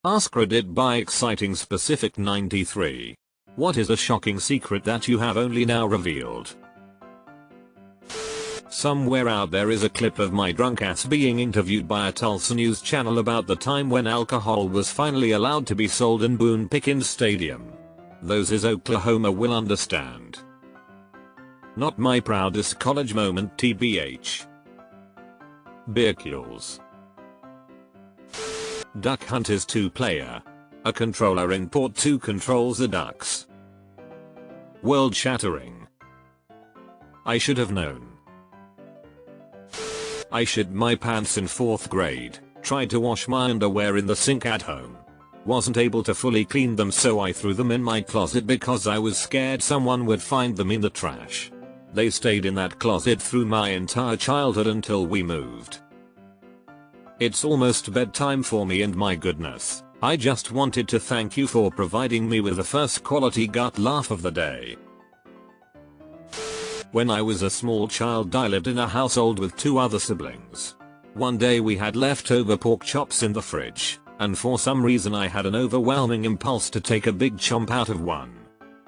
AskReddi by exciting specific 93. What is a shocking secret that you have only now revealed? Somewhere out there is a clip of my drunk ass being interviewed by a Tulsa news channel about the time when alcohol was finally allowed to be sold in Boone Pickens Stadium. Those is Oklahoma will understand. Not my proudest college moment tbh. Beer kills. Duck Hunt is 2-player. A controller in port 2 controls the ducks. World shattering. I should have known. I shit my pants in 4th grade, tried to wash my underwear in the sink at home. Wasn't able to fully clean them, so I threw them in my closet because I was scared someone would find them in the trash. They stayed in that closet through my entire childhood until we moved. It's almost bedtime for me, and my goodness, I just wanted to thank you for providing me with the first quality gut laugh of the day. When I was a small child, I lived in a household with 2 other siblings. One day we had leftover pork chops in the fridge, and for some reason I had an overwhelming impulse to take a big chomp out of one.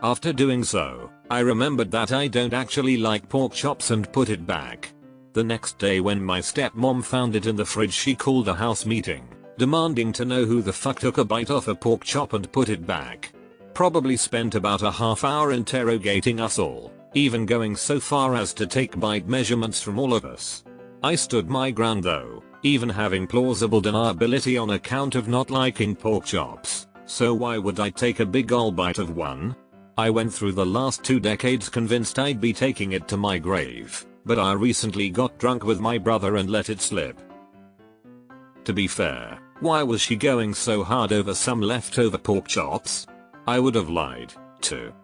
After doing so, I remembered that I don't actually like pork chops and put it back. The next day when my stepmom found it in the fridge, she called a house meeting, demanding to know who the fuck took a bite off a pork chop and put it back. Probably spent about a half hour interrogating us all, even going so far as to take bite measurements from all of us. I stood my ground though, even having plausible deniability on account of not liking pork chops, so why would I take a big ol' bite of one? I went through the last 2 decades convinced I'd be taking it to my grave, but I recently got drunk with my brother and let it slip. To be fair, why was she going so hard over some leftover pork chops? I would have lied, too.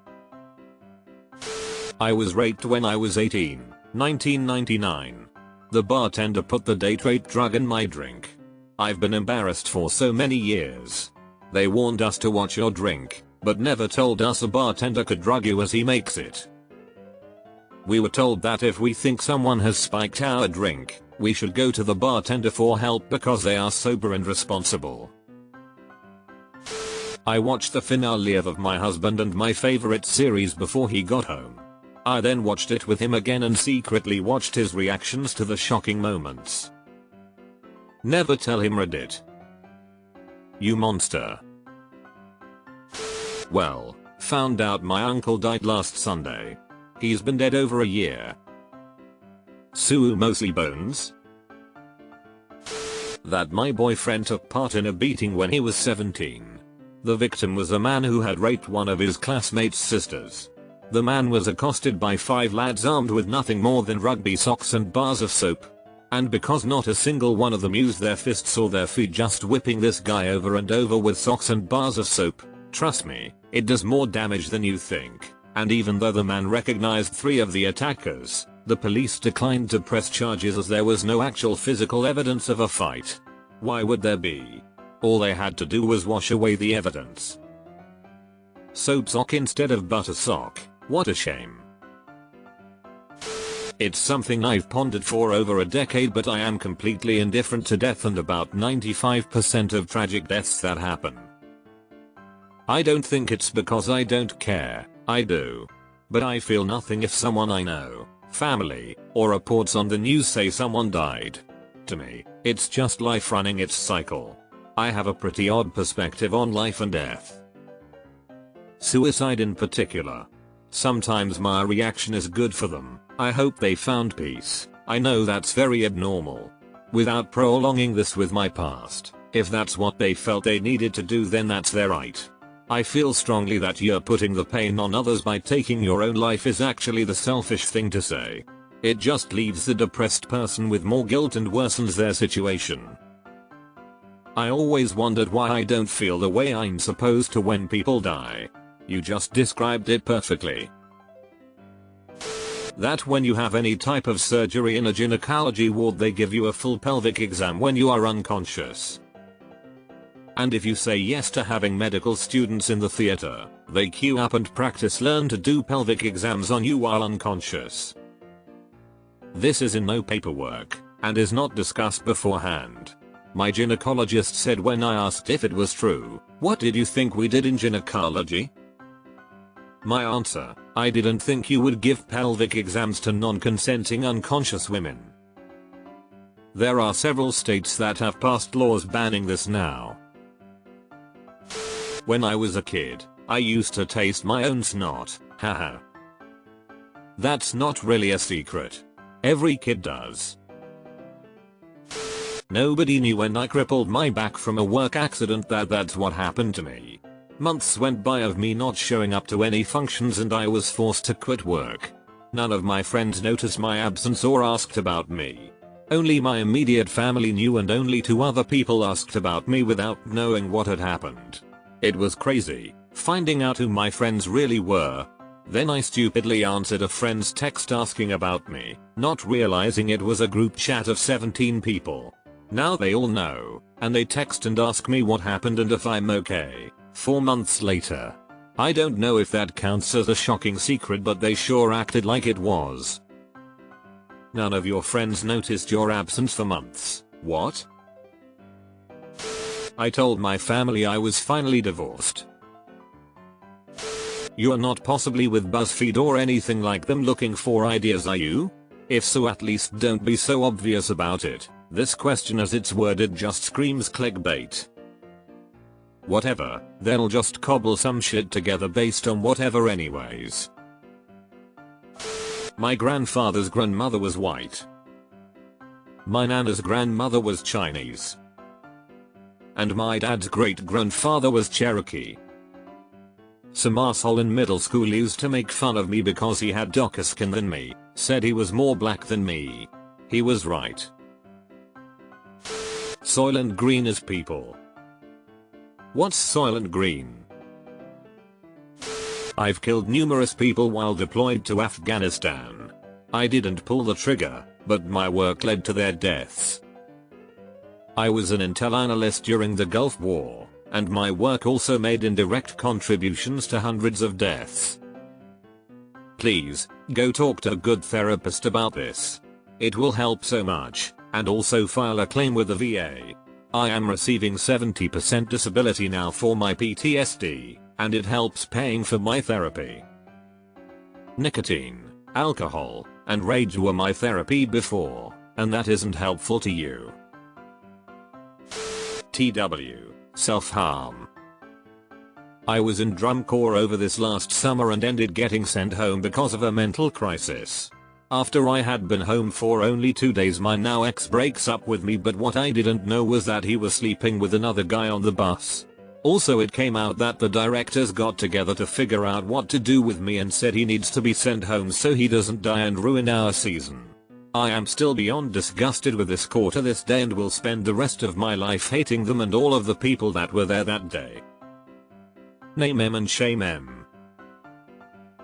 I was raped when I was 18, 1999. The bartender put the date rape drug in my drink. I've been embarrassed for so many years. They warned us to watch your drink, but never told us a bartender could drug you as he makes it. We were told that if we think someone has spiked our drink, we should go to the bartender for help because they are sober and responsible. I watched the finale of My Husband and My Favorite series before he got home. I then watched it with him again and secretly watched his reactions to the shocking moments. Never tell him Reddit. You monster. Well, found out my uncle died last Sunday. He's been dead over a year. Sue mostly bones. That my boyfriend took part in a beating when he was 17. The victim was a man who had raped one of his classmates' sisters. The man was accosted by 5 lads armed with nothing more than rugby socks and bars of soap. And because not a single one of them used their fists or their feet, just whipping this guy over and over with socks and bars of soap, trust me, it does more damage than you think. And even though the man recognized 3 of the attackers, the police declined to press charges as there was no actual physical evidence of a fight. Why would there be? All they had to do was wash away the evidence. Soap sock instead of butter sock, what a shame. It's something I've pondered for over a decade, but I am completely indifferent to death and about 95% of tragic deaths that happen. I don't think it's because I don't care, I do. But I feel nothing if someone I know, family, or reports on the news say someone died. To me, it's just life running its cycle. I have a pretty odd perspective on life and death. Suicide in particular. Sometimes my reaction is good for them. I hope they found peace. I know that's very abnormal. Without prolonging this with my past, if that's what they felt they needed to do, then that's their right. I feel strongly that you're putting the pain on others by taking your own life is actually the selfish thing to say. It just leaves the depressed person with more guilt and worsens their situation. I always wondered why I don't feel the way I'm supposed to when people die. You just described it perfectly. That when you have any type of surgery in a gynecology ward, they give you a full pelvic exam when you are unconscious. And if you say yes to having medical students in the theater, they queue up and practice learn to do pelvic exams on you while unconscious. This is in no paperwork, and is not discussed beforehand. My gynecologist said when I asked if it was true, "What did you think we did in gynecology?" My answer, "I didn't think you would give pelvic exams to non-consenting unconscious women." There are several states that have passed laws banning this now. When I was a kid, I used to taste my own snot, haha. That's not really a secret. Every kid does. Nobody knew when I crippled my back from a work accident that's what happened to me. Months went by of me not showing up to any functions and I was forced to quit work. None of my friends noticed my absence or asked about me. Only my immediate family knew and only 2 other people asked about me without knowing what had happened. It was crazy, finding out who my friends really were. Then I stupidly answered a friend's text asking about me, not realizing it was a group chat of 17 people. Now they all know, and they text and ask me what happened and if I'm okay. 4 months later. I don't know if that counts as a shocking secret, but they sure acted like it was. None of your friends noticed your absence for months. What? I told my family I was finally divorced. You're not possibly with BuzzFeed or anything like them looking for ideas, are you? If so, at least don't be so obvious about it. This question as it's worded just screams clickbait. Whatever, they'll just cobble some shit together based on whatever anyways. My grandfather's grandmother was white. My nana's grandmother was Chinese. And my dad's great-grandfather was Cherokee. Some asshole in middle school used to make fun of me because he had darker skin than me, said he was more black than me. He was right. Soylent Green is people. What's Soylent Green? I've killed numerous people while deployed to Afghanistan. I didn't pull the trigger, but my work led to their deaths. I was an intel analyst during the Gulf War, and my work also made indirect contributions to hundreds of deaths. Please, go talk to a good therapist about this. It will help so much, and also file a claim with the VA. I am receiving 70% disability now for my PTSD, and it helps paying for my therapy. Nicotine, alcohol, and rage were my therapy before, and that isn't helpful to you. TW, self-harm. I was in drum corps over this last summer and ended getting sent home because of a mental crisis. After I had been home for only 2 days, my now ex breaks up with me, but what I didn't know was that he was sleeping with another guy on the bus. Also, it came out that the directors got together to figure out what to do with me and said he needs to be sent home so he doesn't die and ruin our season. I am still beyond disgusted with this corps to this day and will spend the rest of my life hating them and all of the people that were there that day. Name em and shame em.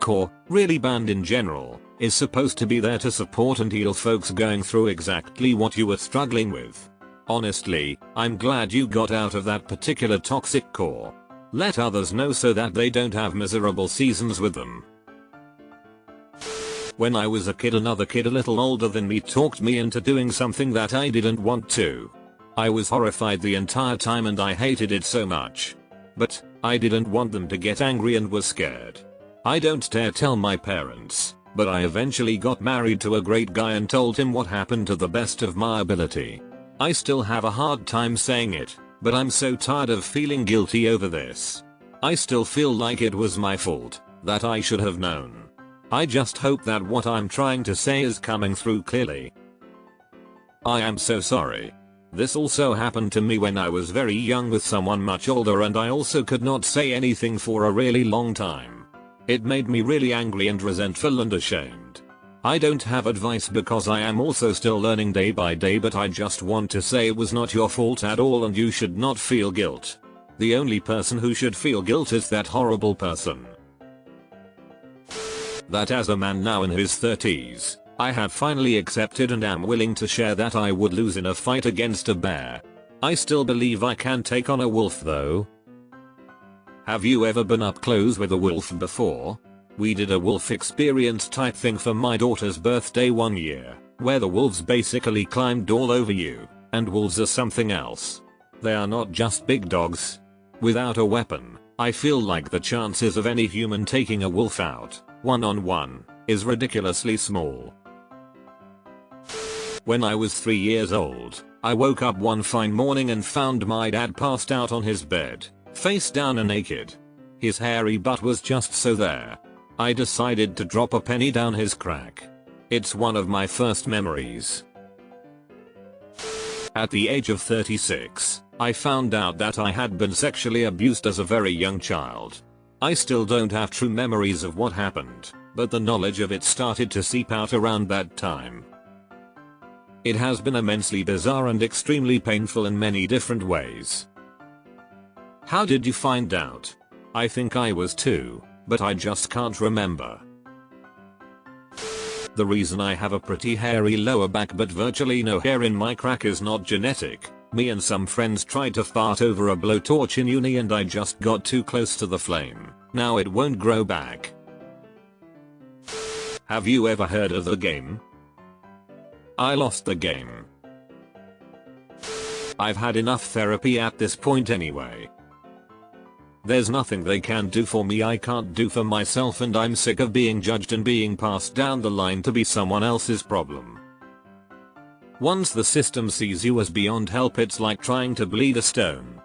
Corps, really band in general, is supposed to be there to support and heal folks going through exactly what you were struggling with. Honestly, I'm glad you got out of that particular toxic corps. Let others know so that they don't have miserable seasons with them. When I was a kid, another kid a little older than me talked me into doing something that I didn't want to. I was horrified the entire time and I hated it so much. But I didn't want them to get angry and was scared. I don't dare tell my parents, but I eventually got married to a great guy and told him what happened to the best of my ability. I still have a hard time saying it, but I'm so tired of feeling guilty over this. I still feel like it was my fault, that I should have known. I just hope that what I'm trying to say is coming through clearly. I am so sorry. This also happened to me when I was very young with someone much older, and I also could not say anything for a really long time. It made me really angry and resentful and ashamed. I don't have advice because I am also still learning day by day, but I just want to say it was not your fault at all and you should not feel guilt. The only person who should feel guilt is that horrible person. That as a man now in his 30s, I have finally accepted and am willing to share that I would lose in a fight against a bear. I still believe I can take on a wolf though. Have you ever been up close with a wolf before? We did a wolf experience type thing for my daughter's birthday one year, where the wolves basically climbed all over you, And wolves are something else. They are not just big dogs. Without a weapon, I feel like the chances of any human taking a wolf out, one-on-one, is ridiculously small. When I was 3 years old, I woke up one fine morning and found my dad passed out on his bed, face down and naked. His hairy butt was just so there. I decided to drop a penny down his crack. It's one of my first memories. At the age of 36, I found out that I had been sexually abused as a very young child. I still don't have true memories of what happened, but the knowledge of it started to seep out around that time. It has been immensely bizarre and extremely painful in many different ways. How did you find out? I think I was 2, but I just can't remember. The reason I have a pretty hairy lower back but virtually no hair in my crack is not genetic. Me and some friends tried to fart over a blowtorch in uni and I just got too close to the flame. Now it won't grow back. Have you ever heard of the game? I lost the game. I've had enough therapy at this point anyway. There's nothing they can do for me I can't do for myself, and I'm sick of being judged and being passed down the line to be someone else's problem. Once the system sees you as beyond help, it's like trying to bleed a stone.